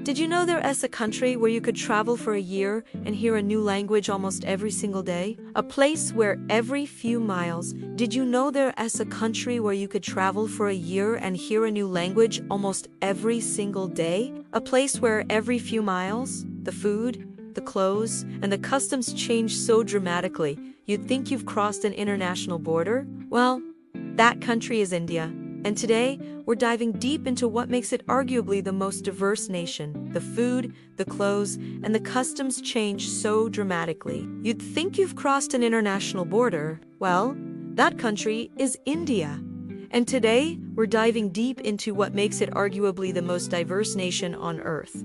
Did you know there is a country where you could travel for a year and hear a new language almost every single day? A place where every few miles. Did you know there is a country where you could travel for a year and hear a new language almost every single day? A place where every few miles, the food, the clothes, and the customs change so dramatically, you'd think you've crossed an international border? Well, that country is India. And today, we're diving deep into what makes it arguably the most diverse nation. The food, the clothes, and the customs change so dramatically. You'd think you've crossed an international border. Well, that country is India. And today, we're diving deep into what makes it arguably the most diverse nation on Earth.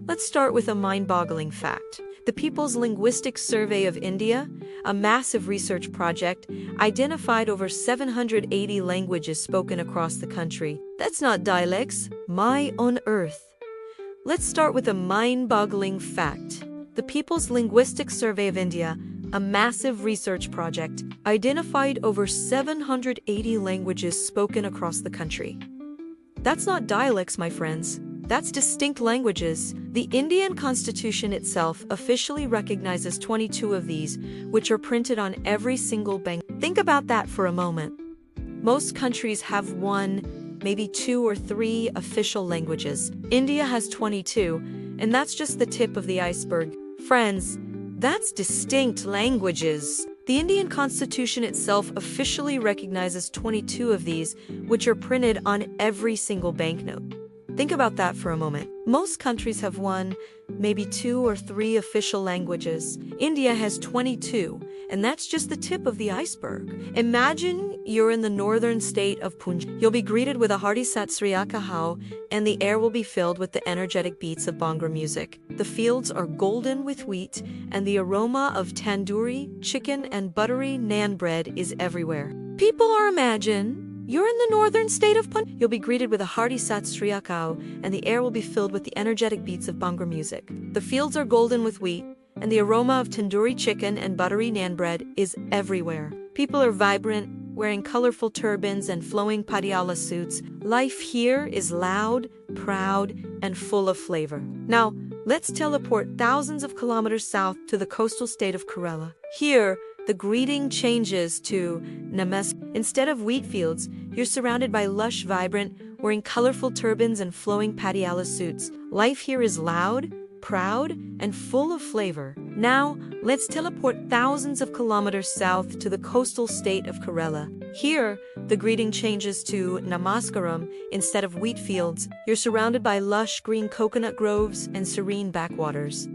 Let's start with a mind-boggling fact. The People's Linguistic Survey of India, a massive research project, identified over 780 languages spoken across the country. That's not dialects, my on Earth. Let's start with a mind-boggling fact. The People's Linguistic Survey of India, a massive research project, identified over 780 languages spoken across the country. That's not dialects, my friends. That's distinct languages. The Indian Constitution itself officially recognizes 22 of these, which are printed on every single bank. Think about that for a moment. Most countries have one, maybe two or three official languages. India has 22, and that's just the tip of the iceberg. Friends, that's distinct languages. The Indian Constitution itself officially recognizes 22 of these, which are printed on every single banknote. Think about that for a moment. Most countries have one, maybe two or three official languages. India has 22, and that's just the tip of the iceberg. Imagine you're in the northern state of Punjab. You'll be greeted with a hearty Sat Sri Akal, and the air will be filled with the energetic beats of Bhangra music. The fields are golden with wheat, and the aroma of tandoori, chicken, and buttery naan bread is everywhere. People are you're in the northern state of Punjab. You'll be greeted with a hearty Sat Sri Akal, and the air will be filled with the energetic beats of Bhangra music. The fields are golden with wheat, and the aroma of tandoori chicken and buttery naan bread is everywhere. People are vibrant, wearing colorful turbans and flowing patiala suits. Life here is loud, proud, and full of flavor. Now, let's teleport thousands of kilometers south to the coastal state of Kerala. Here, the greeting changes to Namaskar. Instead of wheat fields, you're surrounded by lush, vibrant, wearing colorful turbans and flowing patiala suits. Life here is loud, proud, and full of flavor. Now, let's teleport thousands of kilometers south to the coastal state of Kerala. Here, the greeting changes to Namaskaram. Instead of wheat fields, you're surrounded by lush green coconut groves and serene backwaters.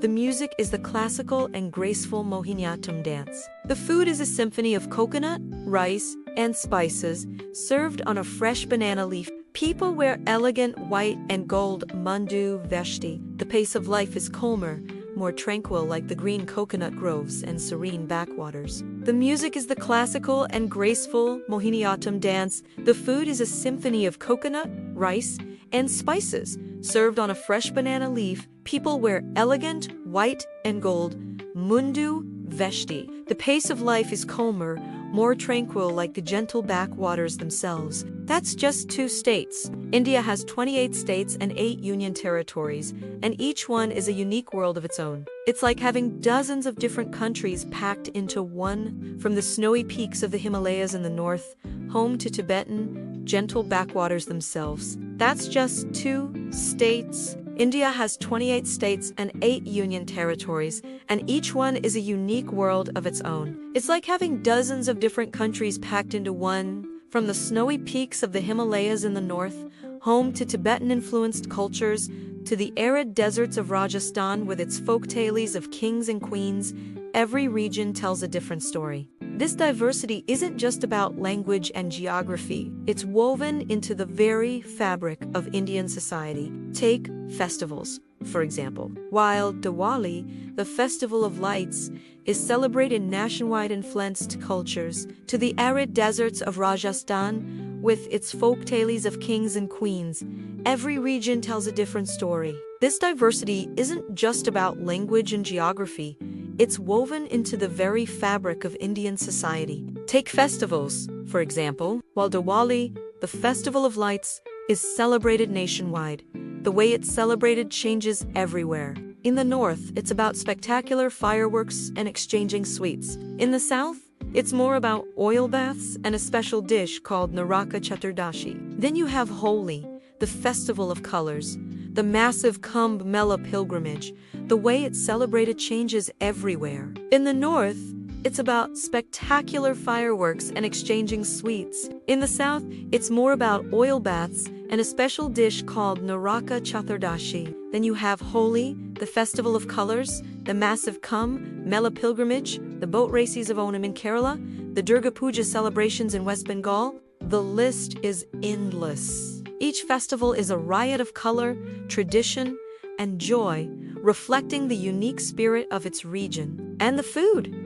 The music is the classical and graceful Mohiniyattam dance. The food is a symphony of coconut, rice, and spices, served on a fresh banana leaf. People wear elegant white and gold mundu veshti. The pace of life is calmer, more tranquil like the green coconut groves and serene backwaters. The music is the classical and graceful Mohiniyattam dance. The food is a symphony of coconut, rice, and spices, served on a fresh banana leaf. People wear elegant white and gold mundu veshti. The pace of life is calmer, more tranquil like the gentle backwaters themselves. That's just 2 states. India has 28 states and 8 union territories, and each one is a unique world of its own. It's like having dozens of different countries packed into one, from the snowy peaks of the Himalayas in the north, home to Tibetan, gentle backwaters themselves. That's just 2 states. India has 28 states and 8 union territories, and each one is a unique world of its own. It's like having dozens of different countries packed into one, from the snowy peaks of the Himalayas in the north, home to Tibetan-influenced cultures, to the arid deserts of Rajasthan with its folktales of kings and queens. Every region tells a different story. This diversity isn't just about language and geography. It's woven into the very fabric of Indian society. Take festivals, for example. While Diwali, the Festival of Lights, is celebrated in nationwide influenced cultures, to the arid deserts of Rajasthan, with its folktales of kings and queens, every region tells a different story. This diversity isn't just about language and geography. It's woven into the very fabric of Indian society. Take festivals, for example. While Diwali, the Festival of Lights, is celebrated nationwide, The way it's celebrated changes everywhere. In the north, it's about spectacular fireworks and exchanging sweets. In the south, it's more about oil baths and a special dish called Naraka Chaturdashi. Then you have Holi, the festival of colors, the massive Kumbh Mela pilgrimage. The way it's celebrated changes everywhere. In the north, it's about spectacular fireworks and exchanging sweets. In the south, it's more about oil baths and a special dish called Naraka Chaturdashi. Then you have Holi, the festival of colors, the massive Kumbh Mela pilgrimage, the boat races of Onam in Kerala, the Durga Puja celebrations in West Bengal. The list is endless. Each festival is a riot of color, tradition, and joy, reflecting the unique spirit of its region. And the food.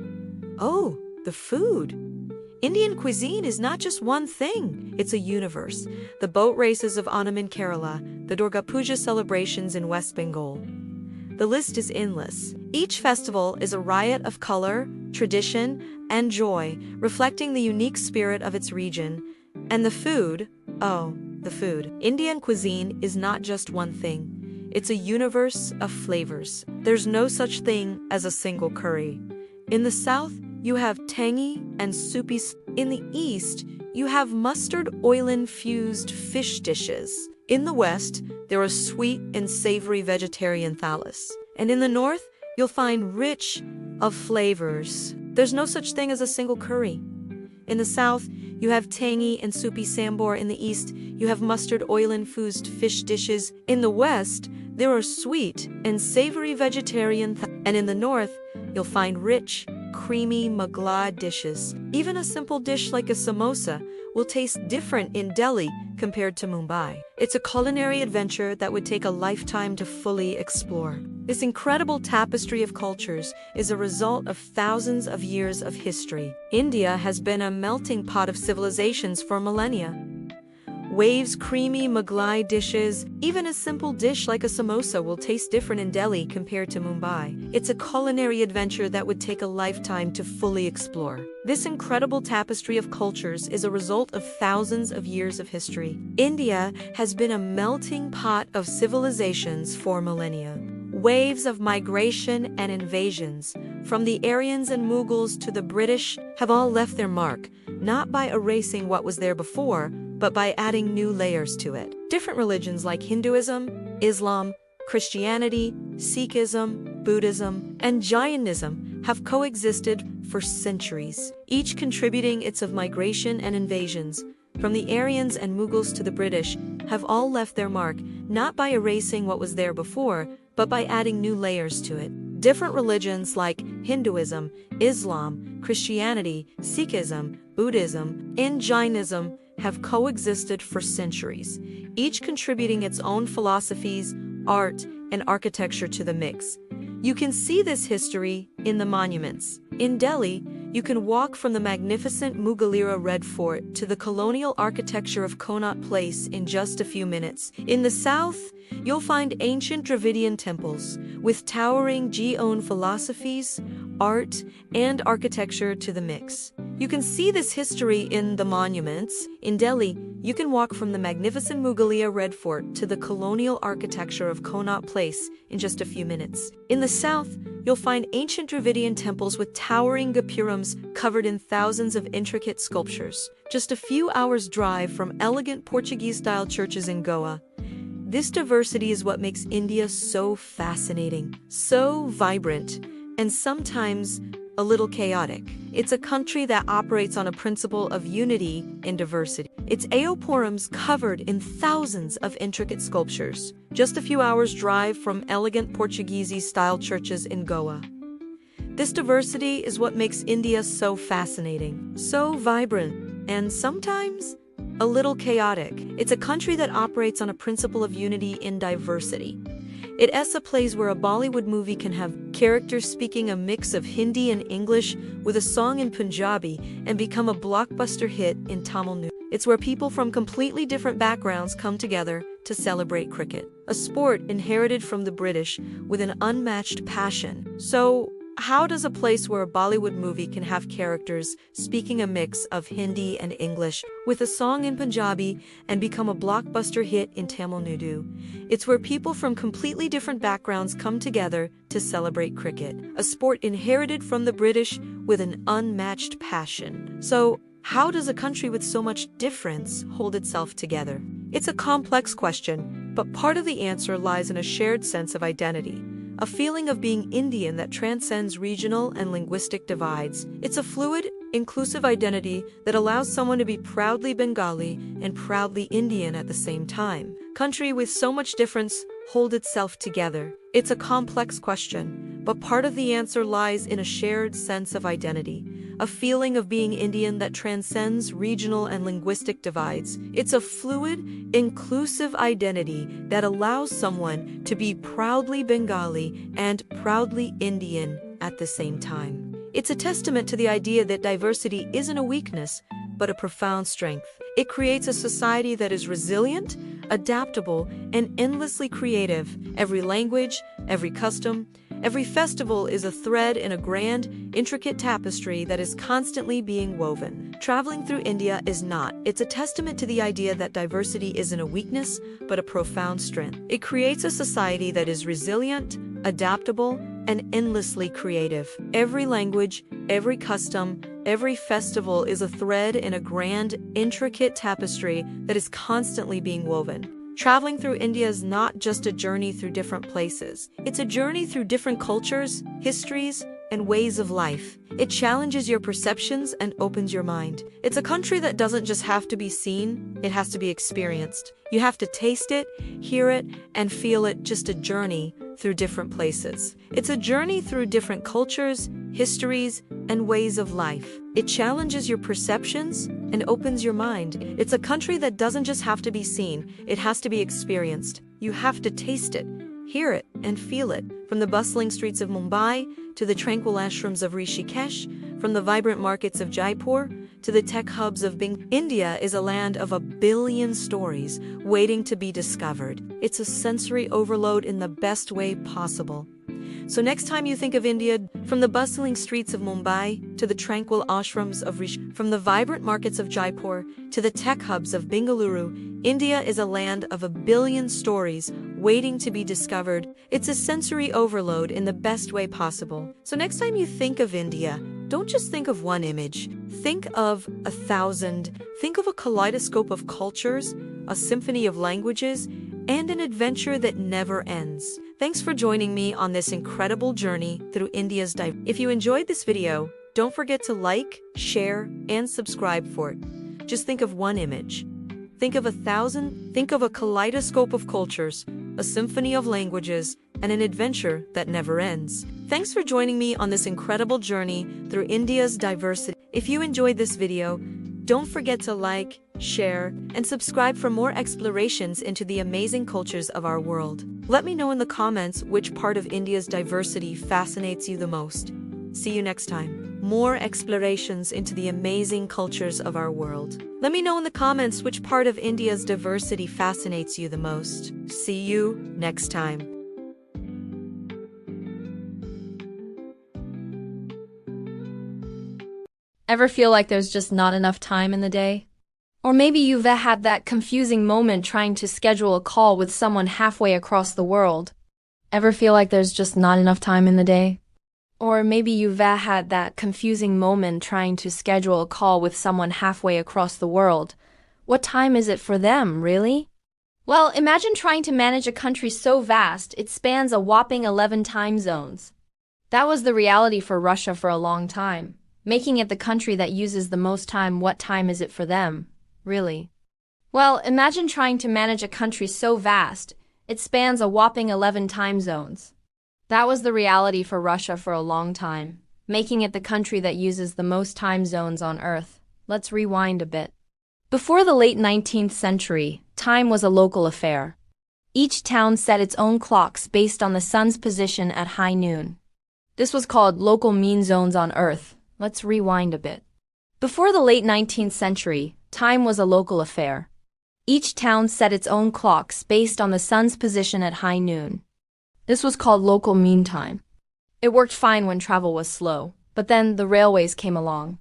Oh, the food. Indian cuisine is not just one thing, it's a universe. The boat races of Onam in Kerala, the Durga Puja celebrations in West Bengal. The list is endless. Each festival is a riot of color, tradition, and joy, reflecting the unique spirit of its region. And the food, oh, the food. Indian cuisine is not just one thing. It's a universe of flavors. There's no such thing as a single curry. In the south, you have tangy and soupy. In the east, you have mustard oil-infused fish dishes. In the west, there are sweet and savory vegetarian thalis. And in the north, you'll find rich of flavors. There's no such thing as a single curry. In the south, you have tangy and soupy sambar. In the east, you have mustard oil-infused fish dishes. In the west, there are sweet and savory vegetarian and in the north, you'll find rich, creamy Mughlai dishes. Even a simple dish like a samosa will taste different in Delhi compared to Mumbai. It's a culinary adventure that would take a lifetime to fully explore. This incredible tapestry of cultures is a result of thousands of years of history. India has been a melting pot of civilizations for millennia. Waves, creamy Mughlai dishes, even a simple dish like a samosa will taste different in Delhi compared to Mumbai. It's a culinary adventure that would take a lifetime to fully explore. This incredible tapestry of cultures is a result of thousands of years of history. India has been a melting pot of civilizations for millennia. Waves of migration and invasions, from the Aryans and Mughals to the British, have all left their mark, not by erasing what was there before, but by adding new layers to it. Different religions like Hinduism, Islam, Christianity, Sikhism, Buddhism, and Jainism have coexisted for centuries, each contributing its of migration and invasions. From the Aryans and Mughals to the British, have all left their mark, not by erasing what was there before, but by adding new layers to it. Different religions like Hinduism, Islam, Christianity, Sikhism, Buddhism, and Jainism have coexisted for centuries, each contributing its own philosophies, art, and architecture to the mix. You can see this history in the monuments. In Delhi, you can walk from the magnificent Mughal-era Red Fort to the colonial architecture of Connaught Place in just a few minutes. In the south, you'll find ancient Dravidian temples with towering Jain philosophies, art, and architecture to the mix. You can see this history in the monuments. In Delhi, you can walk from the magnificent Mughal-era Red Fort to the colonial architecture of Connaught Place in just a few minutes. In the south, you'll find ancient Dravidian temples with towering gopurams covered in thousands of intricate sculptures. Just a few hours' drive from elegant Portuguese-style churches in Goa. This diversity is what makes India so fascinating, so vibrant, and sometimes a little chaotic. It's a country that operates on a principle of unity in diversity. Its Aoporams covered in thousands of intricate sculptures. Just a few hours' drive from elegant Portuguese-style churches in Goa. This diversity is what makes India so fascinating, so vibrant, and sometimes a little chaotic. It's a country that operates on a principle of unity in diversity. It's a place where a Bollywood movie can have characters speaking a mix of Hindi and English with a song in Punjabi and become a blockbuster hit in Tamil. It's where people from completely different backgrounds come together to celebrate cricket, a sport inherited from the British with an unmatched passion. So, how does a place where a Bollywood movie can have characters speaking a mix of Hindi and English with a song in Punjabi and become a blockbuster hit in Tamil Nadu? It's where people from completely different backgrounds come together to celebrate cricket, a sport inherited from the British with an unmatched passion. So, how does a country with so much difference hold itself together? It's a complex question, but part of the answer lies in a shared sense of identity. A feeling of being Indian that transcends regional and linguistic divides. It's a fluid, inclusive identity that allows someone to be proudly Bengali and proudly Indian at the same time. Country with so much difference hold itself together. It's a complex question, but part of the answer lies in a shared sense of identity. A feeling of being Indian that transcends regional and linguistic divides. It's a fluid, inclusive identity that allows someone to be proudly Bengali and proudly Indian at the same time. It's a testament to the idea that diversity isn't a weakness, but a profound strength. It creates a society that is resilient, adaptable, and endlessly creative. Every language, every custom, every festival is a thread in a grand, intricate tapestry that is constantly being woven. Traveling through India is not. It's a testament to the idea that diversity isn't a weakness, but a profound strength. It creates a society that is resilient, adaptable, and endlessly creative. Every language, every custom, every festival is a thread in a grand, intricate tapestry that is constantly being woven. Traveling through India is not just a journey through different places. It's a journey through different cultures, histories, and ways of life. It challenges your perceptions and opens your mind. It's a country that doesn't just have to be seen, it has to be experienced. You have to taste it, hear it, and feel it. Just a journey through different places. It's a journey through different cultures, histories, and ways of life. It challenges your perceptions and opens your mind. It's a country that doesn't just have to be seen, it has to be experienced. You have to taste it, hear it, and feel it. From the bustling streets of Mumbai to the tranquil ashrams of Rishikesh, from the vibrant markets of Jaipur to the tech hubs of Bing, India is a land of a billion stories waiting to be discovered. It's a sensory overload in the best way possible. So next time you think of India, from the bustling streets of Mumbai to the tranquil ashrams of from the vibrant markets of Jaipur to the tech hubs of Bengaluru, India is a land of a billion stories waiting to be discovered. It's a sensory overload in the best way possible. So next time you think of India, don't just think of one image. Think of 1,000. Think of a kaleidoscope of cultures, a symphony of languages, and an adventure that never ends. Thanks for joining me on this incredible journey through India's diversity. If you enjoyed this video, don't forget to like, share, and subscribe for it. Just think of one image. Think of 1,000. Think of a kaleidoscope of cultures, a symphony of languages, and an adventure that never ends. Thanks for joining me on this incredible journey through India's diversity. If you enjoyed this video, don't forget to like, share, and subscribe for more explorations into the amazing cultures of our world. Let me know in the comments which part of India's diversity fascinates you the most. See you next time. More explorations into the amazing cultures of our world. Let me know in the comments which part of India's diversity fascinates you the most. See you next time. Ever feel like there's just not enough time in the day? Or maybe you've had that confusing moment trying to schedule a call with someone halfway across the world. Ever feel like there's just not enough time in the day? Or maybe you've had that confusing moment trying to schedule a call with someone halfway across the world. What time is it for them, really? Well, imagine trying to manage a country so vast it spans a whopping 11 time zones. That was the reality for Russia for a long time, making it the country that uses the most time. What time is it for them, really? Well, imagine trying to manage a country so vast it spans a whopping 11 time zones. That was the reality for Russia for a long time, making it the country that uses the most time zones on Earth. Let's rewind a bit. Before the late 19th century, time was a local affair. Each town set its own clocks based on the sun's position at high noon. This was called local mean zones on Earth. Let's rewind a bit. Before the late 19th century, time was a local affair. Each town set its own clocks based on the sun's position at high noon. This was called local mean time. It worked fine when travel was slow, but then the railways came along.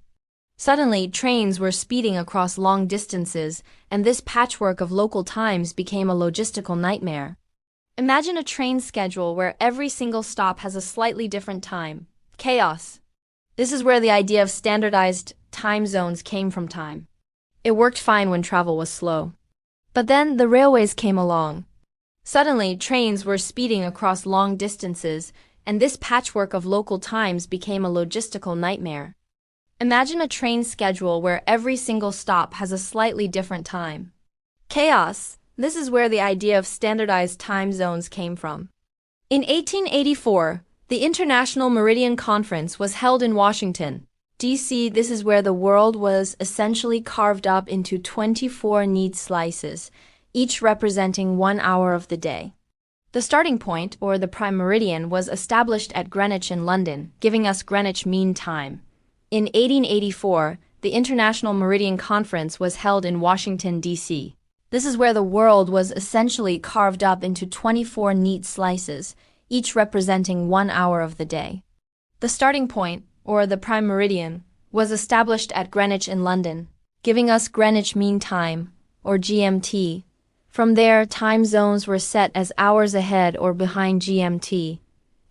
Suddenly, trains were speeding across long distances, and this patchwork of local times became a logistical nightmare. Imagine a train schedule where every single stop has a slightly different time. Chaos. This is where the idea of standardized time zones came from time. It worked fine when travel was slow. But then the railways came along. Suddenly, trains were speeding across long distances, and this patchwork of local times became a logistical nightmare. Imagine a train schedule where every single stop has a slightly different time. Chaos. This is where the idea of standardized time zones came from. In 1884, the International Meridian Conference was held in Washington, D.C. This is where the world was essentially carved up into 24 neat slices, each representing 1 hour of the day. The starting point, or the prime meridian, was established at Greenwich in London, giving us Greenwich Mean Time. In 1884, the International Meridian Conference was held in Washington, D.C. This is where the world was essentially carved up into 24 neat slices, each representing 1 hour of the day. The starting point, or the prime meridian, was established at Greenwich in London, giving us Greenwich Mean Time, or GMT. From there, time zones were set as hours ahead or behind GMT.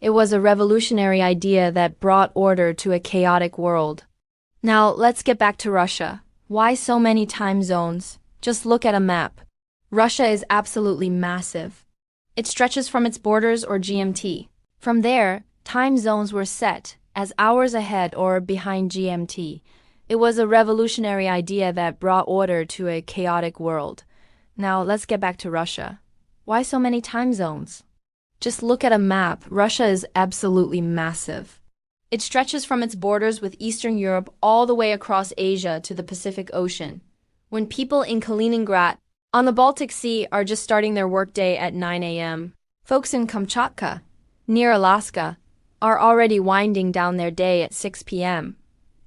It was a revolutionary idea that brought order to a chaotic world. Now, let's get back to Russia. Why so many time zones? Just look at a map. Russia is absolutely massive. It stretches from its borders, or GMT. From there, time zones were set as hours ahead or behind GMT. It was a revolutionary idea that brought order to a chaotic world. Now, let's get back to Russia. Why so many time zones? Just look at a map. Russia is absolutely massive. It stretches from its borders with Eastern Europe all the way across Asia to the Pacific Ocean. When people in Kaliningrad, on the Baltic Sea, are just starting their workday at 9 a.m., folks in Kamchatka, near Alaska, are already winding down their day at 6 p.m.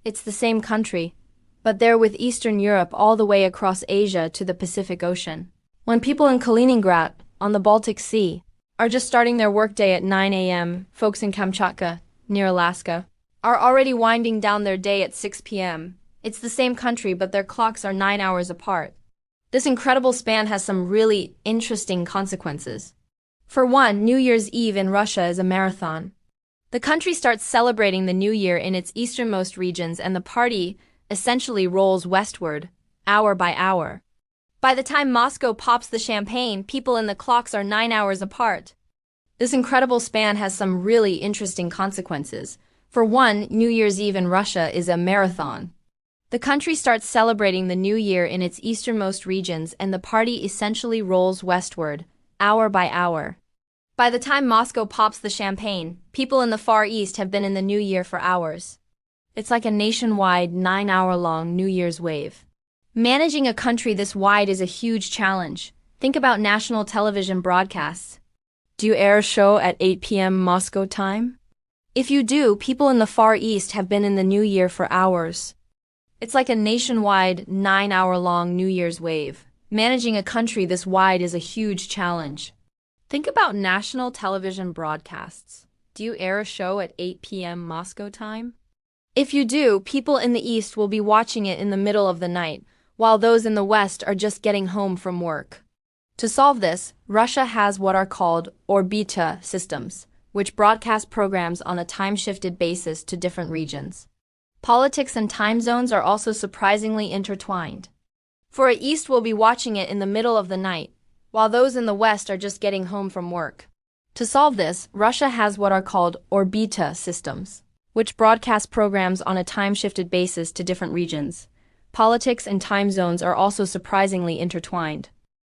It's the same country, but they're with Eastern Europe all the way across Asia to the Pacific Ocean. When people in Kaliningrad, on the Baltic Sea, are just starting their workday at 9 a.m., folks in Kamchatka, near Alaska, are already winding down their day at 6 p.m. It's the same country, but their clocks are 9 hours apart. This incredible span has some really interesting consequences. For one, New Year's Eve in Russia is a marathon. The country starts celebrating the new year in its easternmost regions, and the party essentially rolls westward, hour by hour. By the time Moscow pops the champagne, people in the clocks are 9 hours apart. This incredible span has some really interesting consequences. For one, New Year's Eve in Russia is a marathon. The country starts celebrating the new year in its easternmost regions, and the party essentially rolls westward, hour by hour. By the time Moscow pops the champagne, people in the Far East have been in the new year for hours. It's like a nationwide 9-hour-long New Year's wave. Managing a country this wide is a huge challenge. Think about national television broadcasts. Do you air a show at 8 p.m. Moscow time? If you do, people in the Far East have been in the new year for hours. It's like a nationwide 9-hour-long New Year's wave. Managing a country this wide is a huge challenge. Think about national television broadcasts. Do you air a show at 8 p.m. Moscow time? If you do, people in the East will be watching it in the middle of the night, while those in the West are just getting home from work. To solve this, Russia has what are called orbita systems, which broadcast programs on a time-shifted basis to different regions. Politics and time zones are also surprisingly intertwined. For the East will be watching it in the middle of the night, while those in the West are just getting home from work. To solve this, Russia has what are called orbita systems, which broadcast programs on a time-shifted basis to different regions. Politics and time zones are also surprisingly intertwined.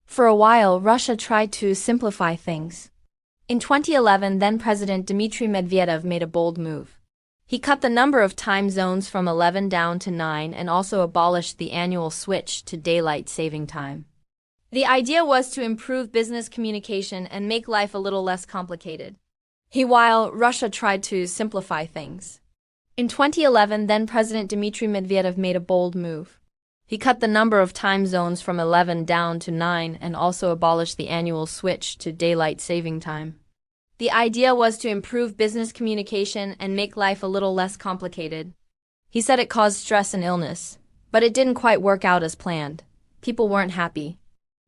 For a while, Russia tried to simplify things. In 2011, then-President Dmitry Medvedev made a bold move. He cut the number of time zones from 11 down to 9 and also abolished the annual switch to daylight saving time. The idea was to improve business communication and make life a little less complicated. While Russia tried to simplify things. In 2011, then-President Dmitry Medvedev made a bold move. He cut the number of time zones from 11 down to 9 and also abolished the annual switch to daylight saving time. The idea was to improve business communication and make life a little less complicated. He said it caused stress and illness, but it didn't quite work out as planned. People weren't happy.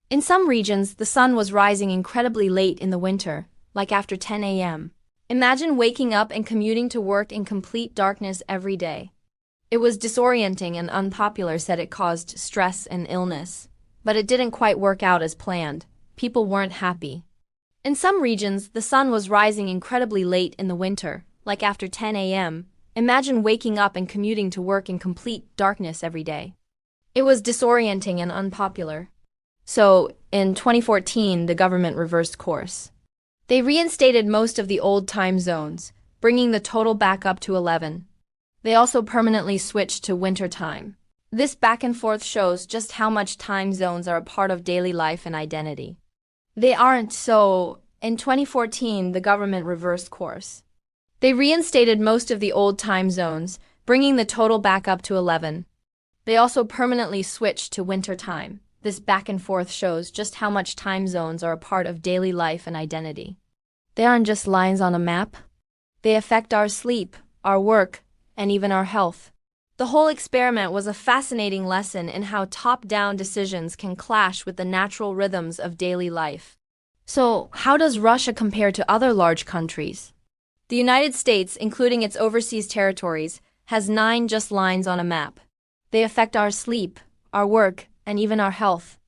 In some regions, the sun was rising incredibly late in the winter, like after 10 a.m. Imagine waking up and commuting to work in complete darkness every day. It was disorienting and unpopular, said it caused stress and illness, but it didn't quite work out as planned. People weren't happy. In some regions, the sun was rising incredibly late in the winter, like after 10 a.m. Imagine waking up and commuting to work in complete darkness every day. It was disorienting and unpopular. So, in 2014, the government reversed course. They reinstated most of the old time zones, bringing the total back up to 11. They also permanently switched to winter time. This back and forth shows just how much time zones are a part of daily life and identity. They aren't, so in 2014, the government reversed course. They reinstated most of the old time zones, bringing the total back up to 11. They also permanently switched to winter time. This back and forth shows just how much time zones are a part of daily life and identity. They aren't just lines on a map. They affect our sleep, our work, and even our health. The whole experiment was a fascinating lesson in how top-down decisions can clash with the natural rhythms of daily life. So, how does Russia compare to other large countries? The United States, including its overseas territories, has 9 just lines on a map. They affect our sleep, our work, and even our health.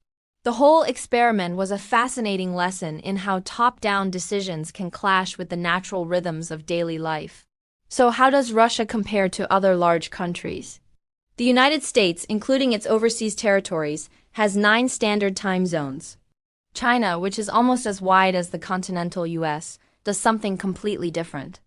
The whole experiment was a fascinating lesson in how top-down decisions can clash with the natural rhythms of daily life. So how does Russia compare to other large countries? The United States, including its overseas territories, has 9 standard time zones. China, which is almost as wide as the continental US, does something completely different.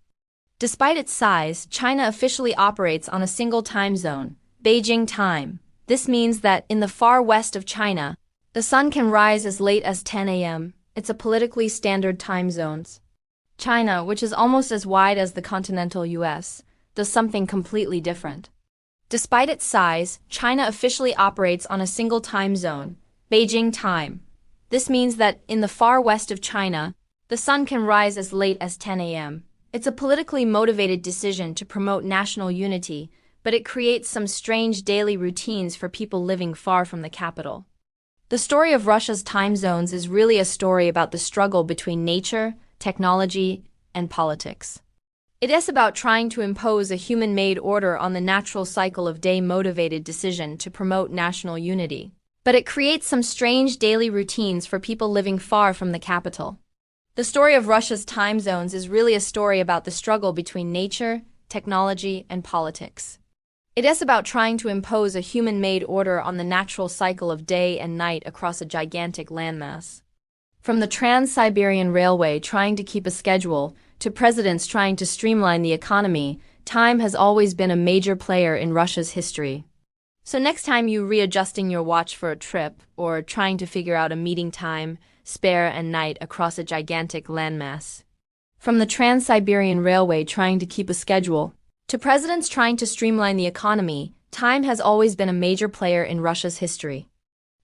Despite its size, China officially operates on a single time zone, Beijing time. This means that in the far west of China, the sun can rise as late as 10 a.m. It's a politically standard time zones. China, which is almost as wide as the continental US, does something completely different. Despite its size, China officially operates on a single time zone, Beijing time. This means that in the far west of China, the sun can rise as late as 10 a.m. It's a politically motivated decision to promote national unity, but it creates some strange daily routines for people living far from the capital. The story of Russia's time zones is really a story about the struggle between nature, technology, and politics. It is about trying to impose a human-made order on the natural cycle of day-motivated decision to promote national unity. But it creates some strange daily routines for people living far from the capital. The story of Russia's time zones is really a story about the struggle between nature, technology, and politics. It is about trying to impose a human-made order on the natural cycle of day and night across a gigantic landmass. From the Trans-Siberian Railway trying to keep a schedule, to presidents trying to streamline the economy, time has always been a major player in Russia's history. So next time you're readjusting your watch for a trip, or trying to figure out a meeting time, spare and night across a gigantic landmass. From the Trans-Siberian Railway trying to keep a schedule, to presidents trying to streamline the economy, time has always been a major player in Russia's history.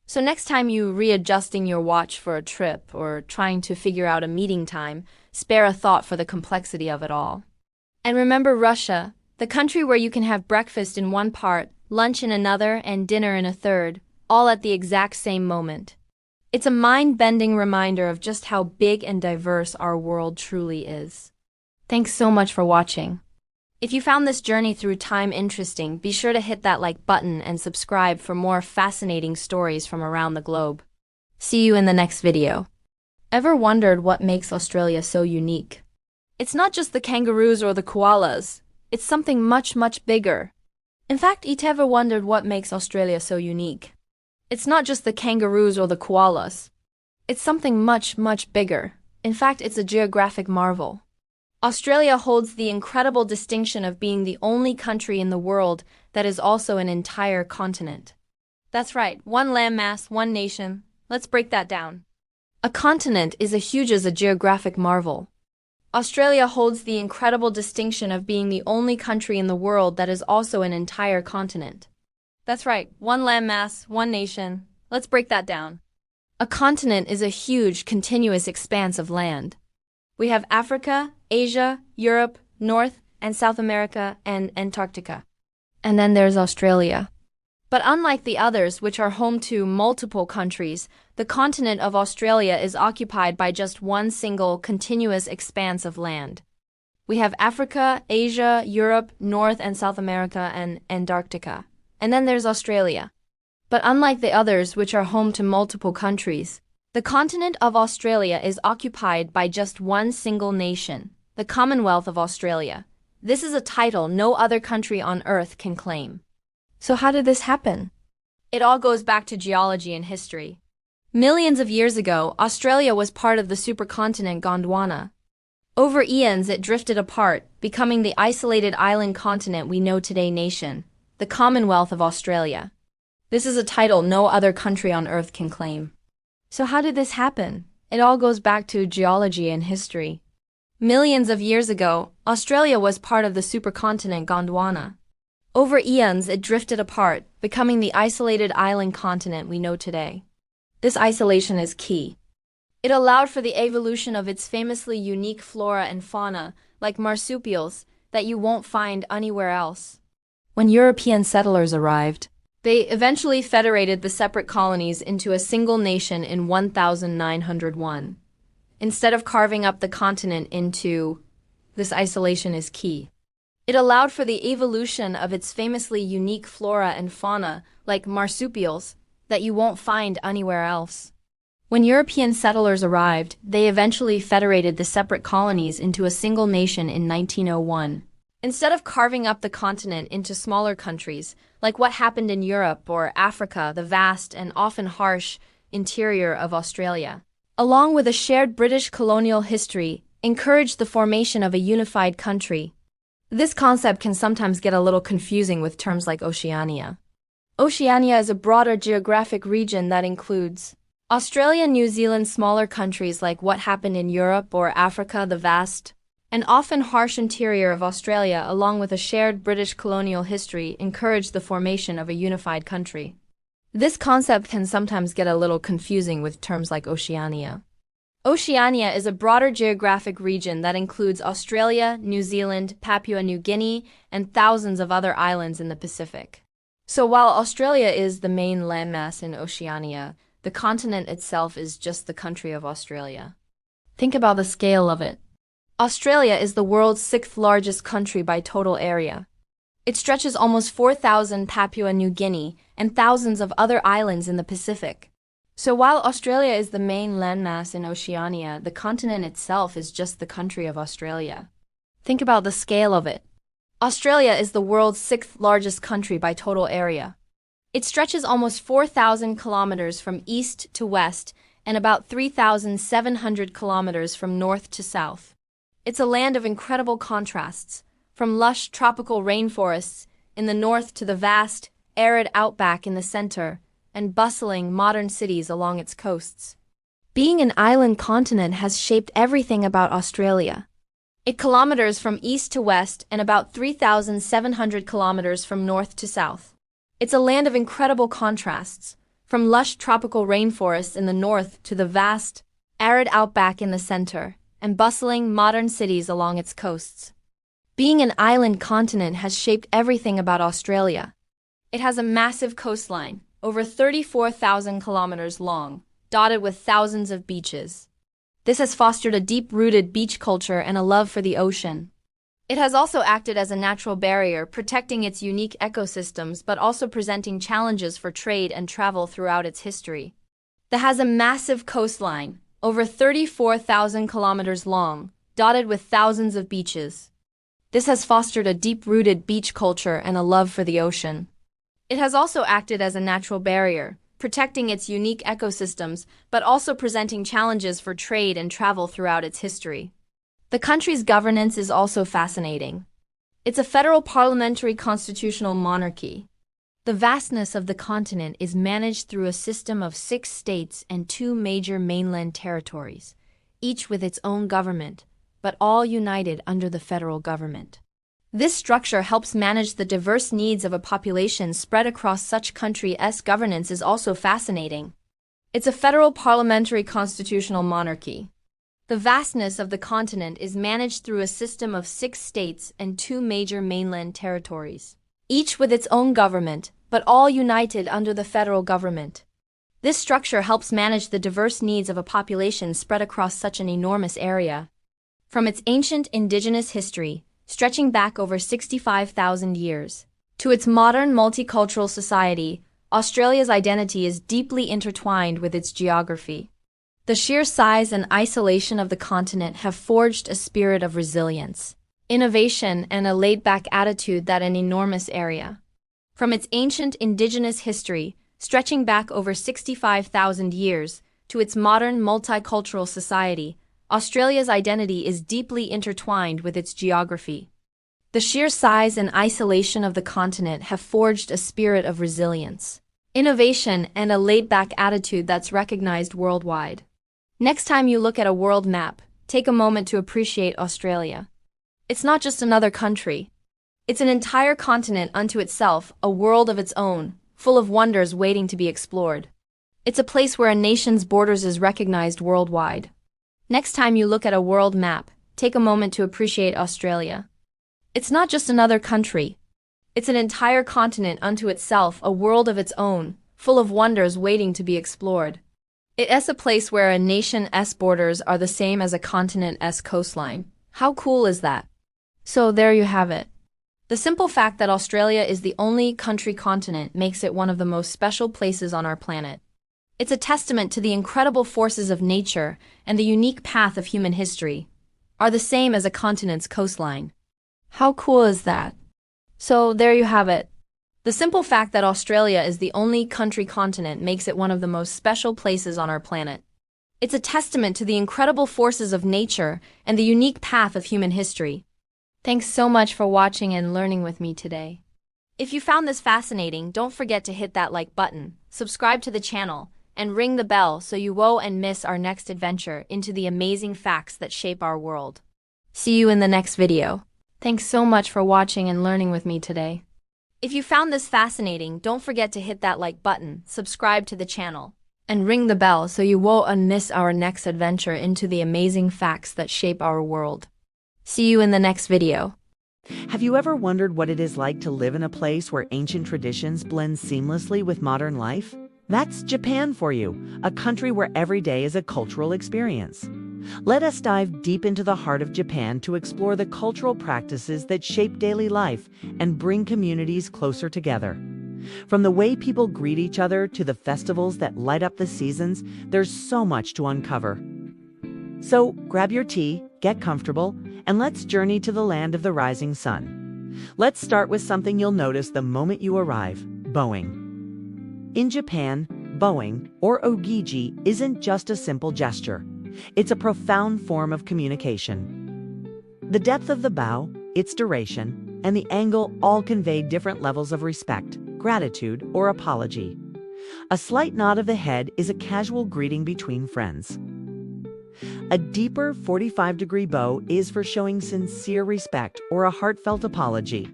So next time you're readjusting your watch for a trip, or trying to figure out a meeting time, spare a thought for the complexity of it all. And remember Russia, the country where you can have breakfast in one part, lunch in another, and dinner in a third, all at the exact same moment. It's a mind-bending reminder of just how big and diverse our world truly is. Thanks so much for watching. If you found this journey through time interesting, be sure to hit that like button and subscribe for more fascinating stories from around the globe. See you in the next video. Ever wondered what makes Australia so unique? It's not just the kangaroos or the koalas. It's something much, much bigger. In fact, it ever wondered what makes Australia so unique? It's not just the kangaroos or the koalas. It's something much, much bigger. In fact, it's a geographic marvel. Australia holds the incredible distinction of being the only country in the world that is also an entire continent. That's right, one landmass, one nation. Let's break that down. A continent is as huge as a geographic marvel. Australia holds the incredible distinction of being the only country in the world that is also an entire continent. That's right, one landmass, one nation. Let's break that down. A continent is a huge, continuous expanse of land. We have Africa, Asia, Europe, North and South America, and Antarctica. And then there's Australia. But unlike the others, which are home to multiple countries, the continent of Australia is occupied by just one single continuous expanse of land. We have Africa, Asia, Europe, North and South America, and Antarctica. And then there's Australia. But unlike the others, which are home to multiple countries, the continent of Australia is occupied by just one single nation, the Commonwealth of Australia. This is a title no other country on Earth can claim. So how did this happen? It all goes back to geology and history. Millions of years ago, Australia was part of the supercontinent Gondwana. Over eons, it drifted apart, becoming the isolated island continent we know today nation, the Commonwealth of Australia. This is a title no other country on Earth can claim. So how did this happen? It all goes back to geology and history. Millions of years ago, Australia was part of the supercontinent Gondwana. Over eons, it drifted apart, becoming the isolated island continent we know today. This isolation is key. It allowed for the evolution of its famously unique flora and fauna, like marsupials, that you won't find anywhere else. When European settlers arrived, they eventually federated the separate colonies into a single nation in 1901. Instead of carving up the continent into, this isolation is key. It allowed for the evolution of its famously unique flora and fauna, like marsupials, that you won't find anywhere else. When European settlers arrived, they eventually federated the separate colonies into a single nation in 1901. Instead of carving up the continent into smaller countries, like what happened in Europe or Africa, the vast and often harsh interior of Australia, along with a shared British colonial history, encouraged the formation of a unified country. This concept can sometimes get a little confusing with terms like Oceania. Oceania is a broader geographic region that includes Australia, New Zealand, smaller countries like what happened in Europe or Africa, the vast and often harsh interior of Australia, along with a shared British colonial history, encouraged the formation of a unified country. This concept can sometimes get a little confusing with terms like Oceania. Oceania is a broader geographic region that includes Australia, New Zealand, Papua New Guinea, and thousands of other islands in the Pacific. So while Australia is the main landmass in Oceania, the continent itself is just the country of Australia. Think about the scale of it. Australia is the world's sixth largest country by total area. It stretches almost 4,000 Papua New Guinea and thousands of other islands in the Pacific. So while Australia is the main landmass in Oceania, the continent itself is just the country of Australia. Think about the scale of it. Australia is the world's sixth largest country by total area. It stretches almost 4,000 kilometers from east to west and about 3,700 kilometers from north to south. It's a land of incredible contrasts, from lush tropical rainforests in the north to the vast, arid outback in the center, and bustling modern cities along its coasts. Being an island continent has shaped everything about Australia. It kilometers from east to west and about 3,700 kilometers from north to south. It's a land of incredible contrasts, from lush tropical rainforests in the north to the vast, arid outback in the center, and bustling modern cities along its coasts. Being an island continent has shaped everything about Australia. It has a massive coastline, over 34,000 kilometers long, dotted with thousands of beaches. This has fostered a deep-rooted beach culture and a love for the ocean. It has also acted as a natural barrier, protecting its unique ecosystems but also presenting challenges for trade and travel throughout its history. It has a massive coastline, over 34,000 kilometers long, dotted with thousands of beaches. This has fostered a deep-rooted beach culture and a love for the ocean. It has also acted as a natural barrier, protecting its unique ecosystems but also presenting challenges for trade and travel throughout its history. The country's governance is also fascinating. It's a federal parliamentary constitutional monarchy. The vastness of the continent is managed through a system of 6 states and 2 major mainland territories, each with its own government, but all united under the federal government. This structure helps manage the diverse needs of a population spread across such country's governance is also fascinating. It's a federal parliamentary constitutional monarchy. The vastness of the continent is managed through a system of 6 states and 2 major mainland territories, each with its own government, but all united under the federal government. This structure helps manage the diverse needs of a population spread across such an enormous area. From its ancient indigenous history, stretching back over 65,000 years, to its modern multicultural society, Australia's identity is deeply intertwined with its geography. The sheer size and isolation of the continent have forged a spirit of resilience, innovation, and a laid-back attitude that an enormous area. From its ancient indigenous history, stretching back over 65,000 years, to its modern multicultural society, Australia's identity is deeply intertwined with its geography. The sheer size and isolation of the continent have forged a spirit of resilience, innovation, and a laid-back attitude that's recognized worldwide. Next time you look at a world map, take a moment to appreciate Australia. It's not just another country. It's an entire continent unto itself, a world of its own, full of wonders waiting to be explored. It's a place where a nation's borders is recognized worldwide. Next time you look at a world map, take a moment to appreciate Australia. It's not just another country. It's an entire continent unto itself, a world of its own, full of wonders waiting to be explored. It's a place where a nation's borders are the same as a continent's coastline. How cool is that? So there you have it. The simple fact that Australia is the only country continent makes it one of the most special places on our planet. It's a testament to the incredible forces of nature and the unique path of human history, are the same as a continent's coastline. How cool is that? So there you have it. The simple fact that Australia is the only country continent makes it one of the most special places on our planet. It's a testament to the incredible forces of nature and the unique path of human history. Thanks so much for watching and learning with me today. If you found this fascinating, don't forget to hit that like button, subscribe to the channel, and ring the bell so you won't miss our next adventure into the amazing facts that shape our world. See you in the next video. Thanks so much for watching and learning with me today. If you found this fascinating, don't forget to hit that like button, subscribe to the channel, and ring the bell so you won't miss our next adventure into the amazing facts that shape our world. See you in the next video. Have you ever wondered what it is like to live in a place where ancient traditions blend seamlessly with modern life? That's Japan for you, a country where every day is a cultural experience. Let us dive deep into the heart of Japan to explore the cultural practices that shape daily life and bring communities closer together. From the way people greet each other to the festivals that light up the seasons, there's so much to uncover. So grab your tea, get comfortable, and let's journey to the land of the rising sun. Let's start with something you'll notice the moment you arrive: bowing. In Japan, bowing, or ogiji, isn't just a simple gesture. It's a profound form of communication. The depth of the bow, its duration, and the angle all convey different levels of respect, gratitude, or apology. A slight nod of the head is a casual greeting between friends. A deeper 45-degree bow is for showing sincere respect or a heartfelt apology.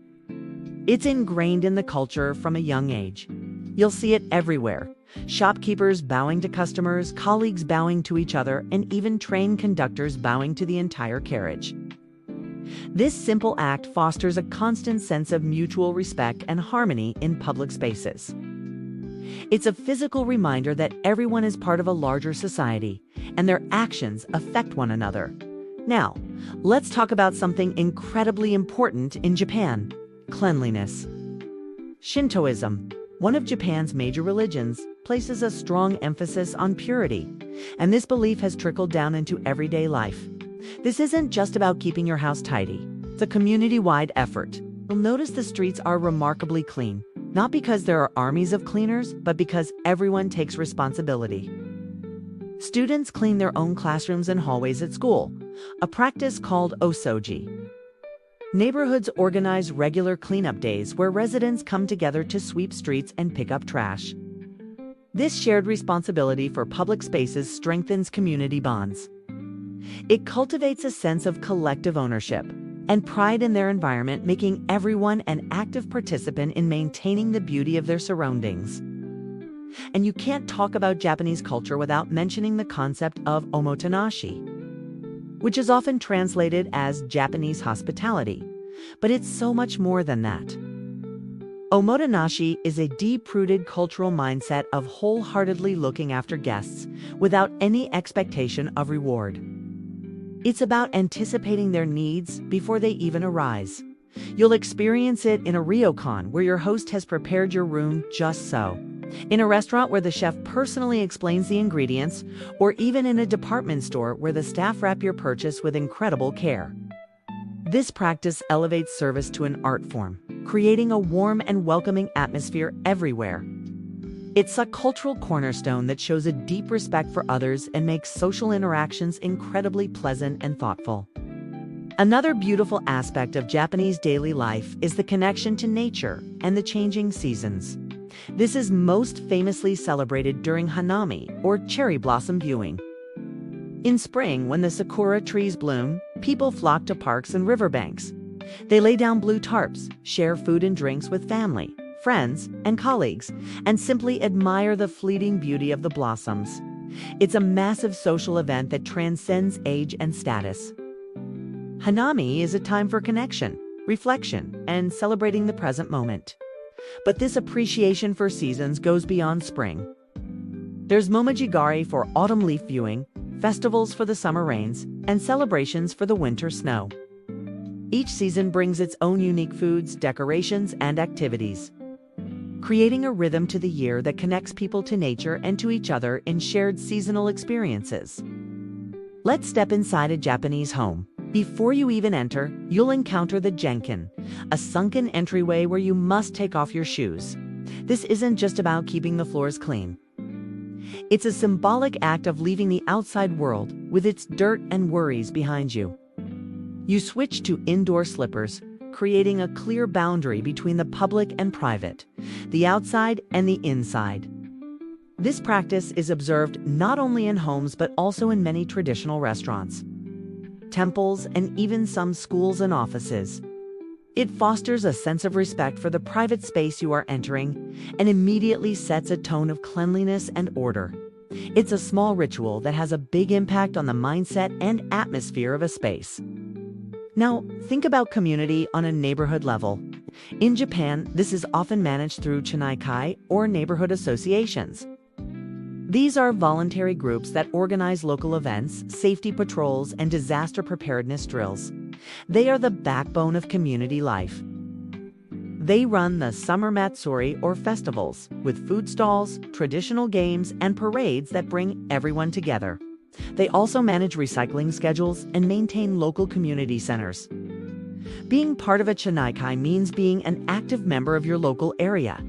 It's ingrained in the culture from a young age. You'll see it everywhere. Shopkeepers bowing to customers, colleagues bowing to each other, and even train conductors bowing to the entire carriage. This simple act fosters a constant sense of mutual respect and harmony in public spaces. It's a physical reminder that everyone is part of a larger society, and their actions affect one another. Now, let's talk about something incredibly important in Japan: cleanliness. Shintoism, one of Japan's major religions, places a strong emphasis on purity, and this belief has trickled down into everyday life. This isn't just about keeping your house tidy. It's a community-wide effort. You'll notice the streets are remarkably clean, not because there are armies of cleaners, but because everyone takes responsibility. Students clean their own classrooms and hallways at school, a practice called osoji. Neighborhoods organize regular cleanup days where residents come together to sweep streets and pick up trash. This shared responsibility for public spaces strengthens community bonds. It cultivates a sense of collective ownership and pride in their environment, making everyone an active participant in maintaining the beauty of their surroundings. And you can't talk about Japanese culture without mentioning the concept of omotenashi. which is often translated as Japanese hospitality. But it's so much more than that. Omotenashi is a deep-rooted cultural mindset of wholeheartedly looking after guests without any expectation of reward. It's about anticipating their needs before they even arise. You'll experience it in a ryokan where your host has prepared your room just so, in a restaurant where the chef personally explains the ingredients, or even in a department store where the staff wrap your purchase with incredible care. This practice elevates service to an art form, creating a warm and welcoming atmosphere everywhere. It's a cultural cornerstone that shows a deep respect for others and makes social interactions incredibly pleasant and thoughtful. Another beautiful aspect of Japanese daily life is the connection to nature and the changing seasons. This is most famously celebrated during Hanami, or cherry blossom viewing. In spring, when the sakura trees bloom, people flock to parks and riverbanks. They lay down blue tarps, share food and drinks with family, friends, and colleagues, and simply admire the fleeting beauty of the blossoms. It's a massive social event that transcends age and status. Hanami is a time for connection, reflection, and celebrating the present moment. But this appreciation for seasons goes beyond spring. There's momojigari for autumn leaf viewing, festivals for the summer rains, and celebrations for the winter snow. Each season brings its own unique foods, decorations, and activities, creating a rhythm to the year that connects people to nature and to each other in shared seasonal experiences. Let's step inside a Japanese home. Before you even enter, you'll encounter the genkin, a sunken entryway where you must take off your shoes. This isn't just about keeping the floors clean. It's a symbolic act of leaving the outside world with its dirt and worries behind you. You switch to indoor slippers, creating a clear boundary between the public and private, the outside and the inside. This practice is observed not only in homes but also in many traditional restaurants, temples, and even some schools and offices. It fosters a sense of respect for the private space you are entering and immediately sets a tone of cleanliness and order. It's a small ritual that has a big impact on the mindset and atmosphere of a space. Now, think about community on a neighborhood level. In Japan, this is often managed through chanaikai, or neighborhood associations. These are voluntary groups that organize local events, safety patrols, and disaster preparedness drills. They are the backbone of community life. They run the summer matsuri, or festivals, with food stalls, traditional games, and parades that bring everyone together. They also manage recycling schedules and maintain local community centers. Being part of a chanaikai means being an active member of your local area.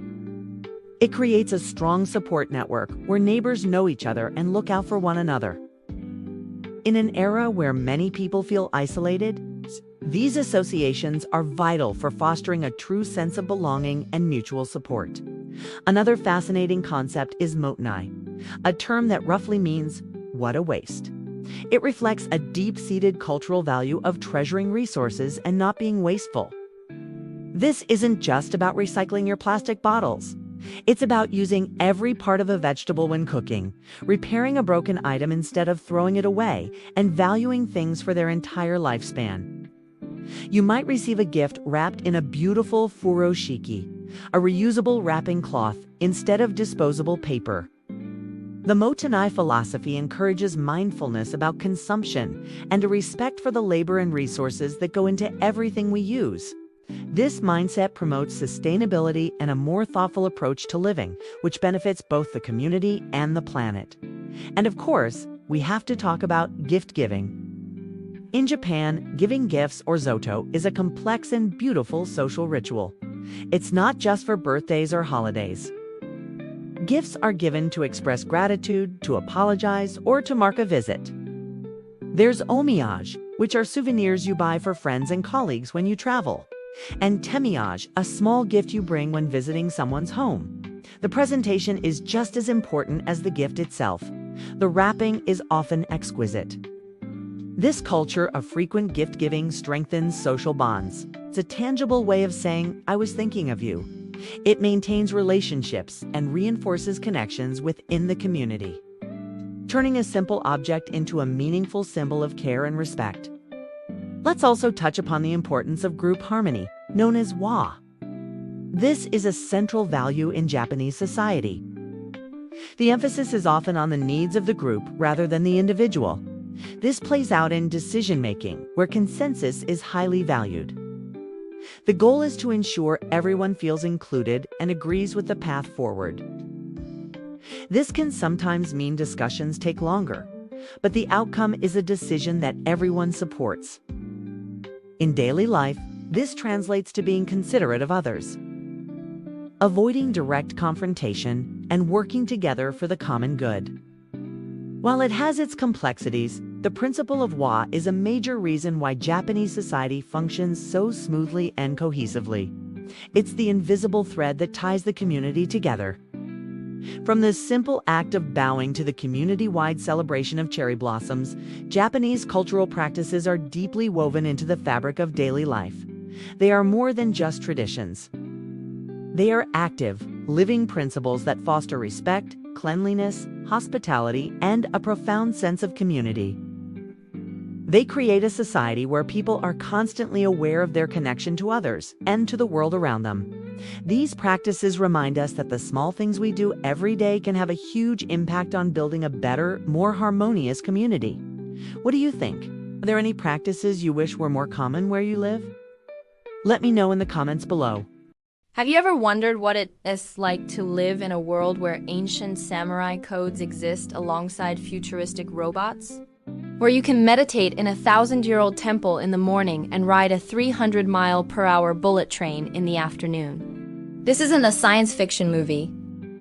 It creates a strong support network where neighbors know each other and look out for one another. In an era where many people feel isolated, these associations are vital for fostering a true sense of belonging and mutual support. Another fascinating concept is motenai, a term that roughly means, "What a waste." It reflects a deep-seated cultural value of treasuring resources and not being wasteful. This isn't just about recycling your plastic bottles. It's about using every part of a vegetable when cooking, repairing a broken item instead of throwing it away, and valuing things for their entire lifespan. You might receive a gift wrapped in a beautiful furoshiki, a reusable wrapping cloth, instead of disposable paper. The motenai philosophy encourages mindfulness about consumption and a respect for the labor and resources that go into everything we use. This mindset promotes sustainability and a more thoughtful approach to living, which benefits both the community and the planet. And of course, we have to talk about gift giving. In Japan, giving gifts, or zoto, is a complex and beautiful social ritual. It's not just for birthdays or holidays. Gifts are given to express gratitude, to apologize, or to mark a visit. There's omiyage, which are souvenirs you buy for friends and colleagues when you travel, and temiyage, a small gift you bring when visiting someone's home. The presentation is just as important as the gift itself. The wrapping is often exquisite. This culture of frequent gift-giving strengthens social bonds. It's a tangible way of saying, "I was thinking of you." It maintains relationships and reinforces connections within the community. turning a simple object into a meaningful symbol of care and respect. Let's also touch upon the importance of group harmony, known as wa. This is a central value in Japanese society. The emphasis is often on the needs of the group rather than the individual. This plays out in decision-making, where consensus is highly valued. The goal is to ensure everyone feels included and agrees with the path forward. This can sometimes mean discussions take longer, but the outcome is a decision that everyone supports. In daily life, this translates to being considerate of others, avoiding direct confrontation, and working together for the common good. While it has its complexities, the principle of wa is a major reason why Japanese society functions so smoothly and cohesively. It's the invisible thread that ties the community together. From the simple act of bowing to the community-wide celebration of cherry blossoms, Japanese cultural practices are deeply woven into the fabric of daily life. They are more than just traditions. They are active, living principles that foster respect, cleanliness, hospitality, and a profound sense of community. They create a society where people are constantly aware of their connection to others and to the world around them. These practices remind us that the small things we do every day can have a huge impact on building a better, more harmonious community. What do you think? Are there any practices you wish were more common where you live? Let me know in the comments below. Have you ever wondered what it is like to live in a world where ancient samurai codes exist alongside futuristic robots? Where you can meditate in a 1,000-year-old temple in the morning and ride a 300-mile-per-hour bullet train in the afternoon. This isn't a science fiction movie.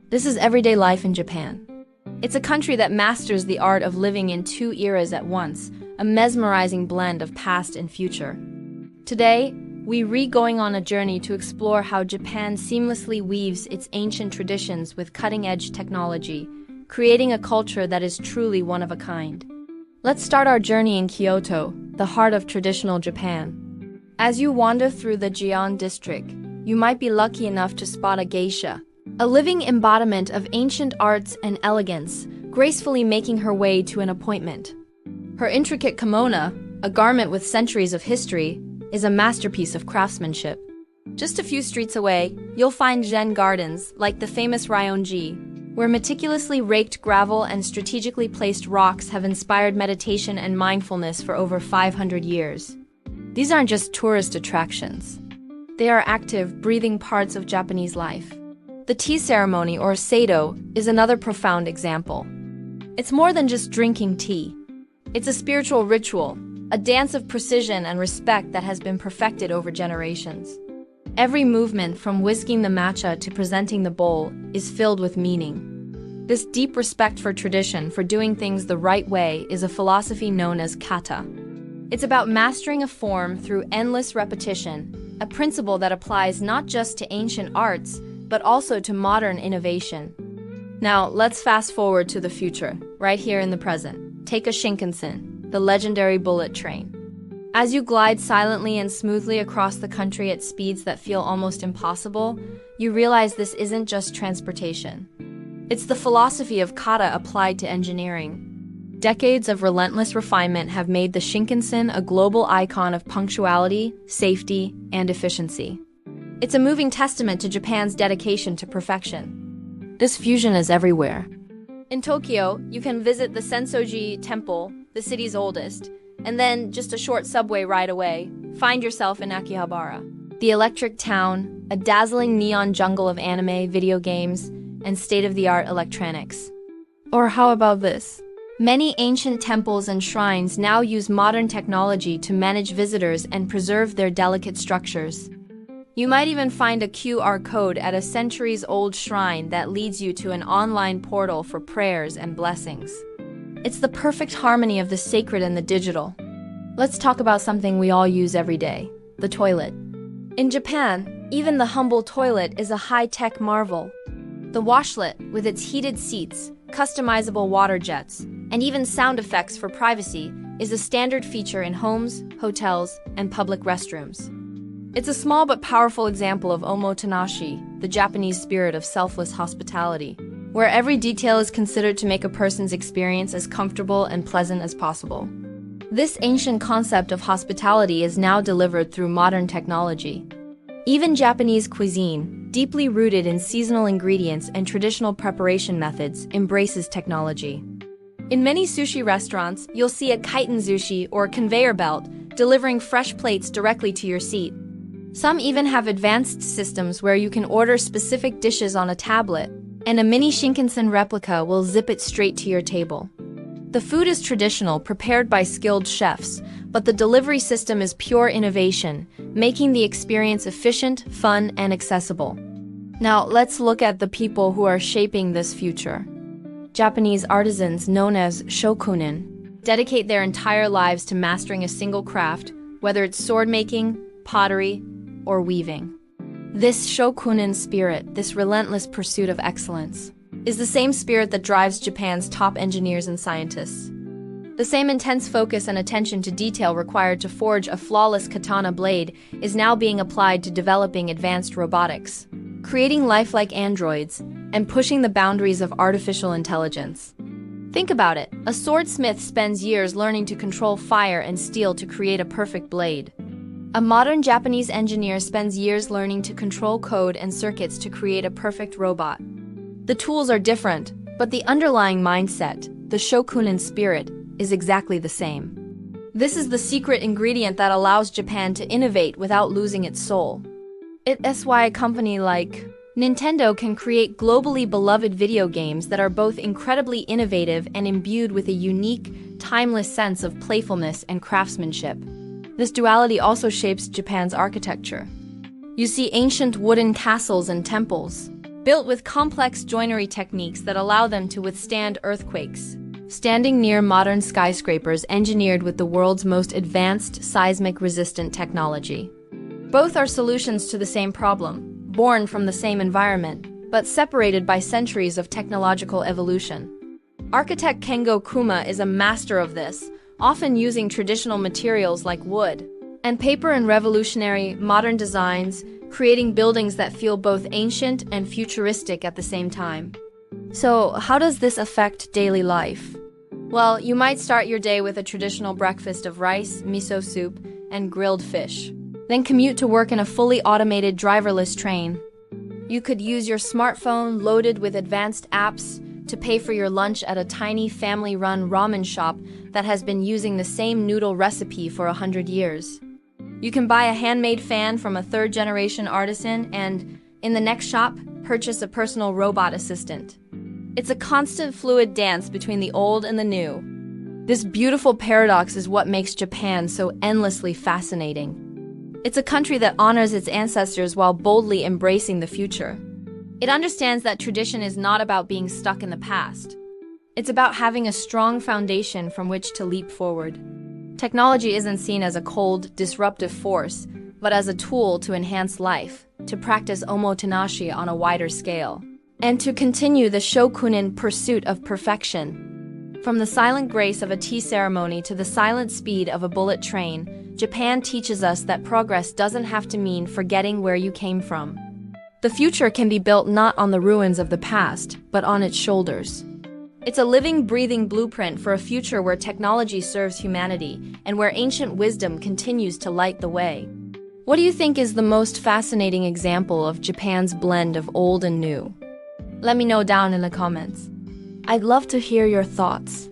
This is everyday life in Japan. It's a country that masters the art of living in two eras at once, a mesmerizing blend of past and future. Today, we're going on a journey to explore how Japan seamlessly weaves its ancient traditions with cutting-edge technology, creating a culture that is truly one of a kind. Let's start our journey in Kyoto, the heart of traditional Japan. As you wander through the Gion district, you might be lucky enough to spot a geisha, a living embodiment of ancient arts and elegance, gracefully making her way to an appointment. Her intricate kimono, a garment with centuries of history, is a masterpiece of craftsmanship. Just a few streets away, you'll find Zen gardens, like the famous Ryoanji, where meticulously raked gravel and strategically placed rocks have inspired meditation and mindfulness for over 500 years. These aren't just tourist attractions. They are active, breathing parts of Japanese life. The tea ceremony, or seido, is another profound example. It's more than just drinking tea. It's a spiritual ritual, a dance of precision and respect that has been perfected over generations. Every movement, from whisking the matcha to presenting the bowl, is filled with meaning. This deep respect for tradition, for doing things the right way, is a philosophy known as kata. It's about mastering a form through endless repetition, a principle that applies not just to ancient arts, but also to modern innovation. Now, let's fast forward to the future, right here in the present. Take a Shinkansen, the legendary bullet train. As you glide silently and smoothly across the country at speeds that feel almost impossible, you realize this isn't just transportation. It's the philosophy of kata applied to engineering. Decades of relentless refinement have made the Shinkansen a global icon of punctuality, safety, and efficiency. It's a moving testament to Japan's dedication to perfection. This fusion is everywhere. In Tokyo, you can visit the Sensoji Temple, the city's oldest, and then, just a short subway ride away, find yourself in Akihabara, the electric town, a dazzling neon jungle of anime, video games, and state-of-the-art electronics. Or how about this? Many ancient temples and shrines now use modern technology to manage visitors and preserve their delicate structures. You might even find a QR code at a centuries-old shrine that leads you to an online portal for prayers and blessings. It's the perfect harmony of the sacred and the digital. Let's talk about something we all use every day, the toilet. In Japan, even the humble toilet is a high-tech marvel. The washlet, with its heated seats, customizable water jets, and even sound effects for privacy, is a standard feature in homes, hotels, and public restrooms. It's a small but powerful example of omotenashi, the Japanese spirit of selfless hospitality. where every detail is considered to make a person's experience as comfortable and pleasant as possible. This ancient concept of hospitality is now delivered through modern technology. Even Japanese cuisine, deeply rooted in seasonal ingredients and traditional preparation methods, embraces technology. In many sushi restaurants, you'll see a kaiten sushi or conveyor belt delivering fresh plates directly to your seat. Some even have advanced systems where you can order specific dishes on a tablet, and a mini Shinkansen replica will zip it straight to your table. The food is traditional, prepared by skilled chefs, but the delivery system is pure innovation, making the experience efficient, fun, and accessible. Now, let's look at the people who are shaping this future. Japanese artisans known as shokunin dedicate their entire lives to mastering a single craft, whether it's sword making, pottery, or weaving. This shokunin spirit, this relentless pursuit of excellence, is the same spirit that drives Japan's top engineers and scientists. The same intense focus and attention to detail required to forge a flawless katana blade is now being applied to developing advanced robotics, creating lifelike androids, and pushing the boundaries of artificial intelligence. Think about it. A swordsmith spends years learning to control fire and steel to create a perfect blade. A modern Japanese engineer spends years learning to control code and circuits to create a perfect robot. The tools are different, but the underlying mindset, the shokunin spirit, is exactly the same. This is the secret ingredient that allows Japan to innovate without losing its soul. It's why a company like Nintendo can create globally beloved video games that are both incredibly innovative and imbued with a unique, timeless sense of playfulness and craftsmanship. This duality also shapes Japan's architecture. You see ancient wooden castles and temples, built with complex joinery techniques that allow them to withstand earthquakes, standing near modern skyscrapers engineered with the world's most advanced seismic-resistant technology. Both are solutions to the same problem, born from the same environment, but separated by centuries of technological evolution. Architect Kengo Kuma is a master of this, often using traditional materials like wood and paper and revolutionary, modern designs, creating buildings that feel both ancient and futuristic at the same time. So, how does this affect daily life? Well, you might start your day with a traditional breakfast of rice, miso soup, and grilled fish. Then commute to work in a fully automated driverless train. You could use your smartphone loaded with advanced apps to pay for your lunch at a tiny family-run ramen shop that has been using the same noodle recipe for 100 years. You can buy a handmade fan from a third-generation artisan and, in the next shop, purchase a personal robot assistant. It's a constant fluid dance between the old and the new. This beautiful paradox is what makes Japan so endlessly fascinating. It's a country that honors its ancestors while boldly embracing the future. It understands that tradition is not about being stuck in the past. It's about having a strong foundation from which to leap forward. Technology isn't seen as a cold, disruptive force, but as a tool to enhance life, to practice omotenashi on a wider scale, and to continue the shokunin pursuit of perfection. From the silent grace of a tea ceremony to the silent speed of a bullet train, Japan teaches us that progress doesn't have to mean forgetting where you came from. The future can be built not on the ruins of the past, but on its shoulders. It's a living, breathing blueprint for a future where technology serves humanity and where ancient wisdom continues to light the way. What do you think is the most fascinating example of Japan's blend of old and new? Let me know down in the comments. I'd love to hear your thoughts.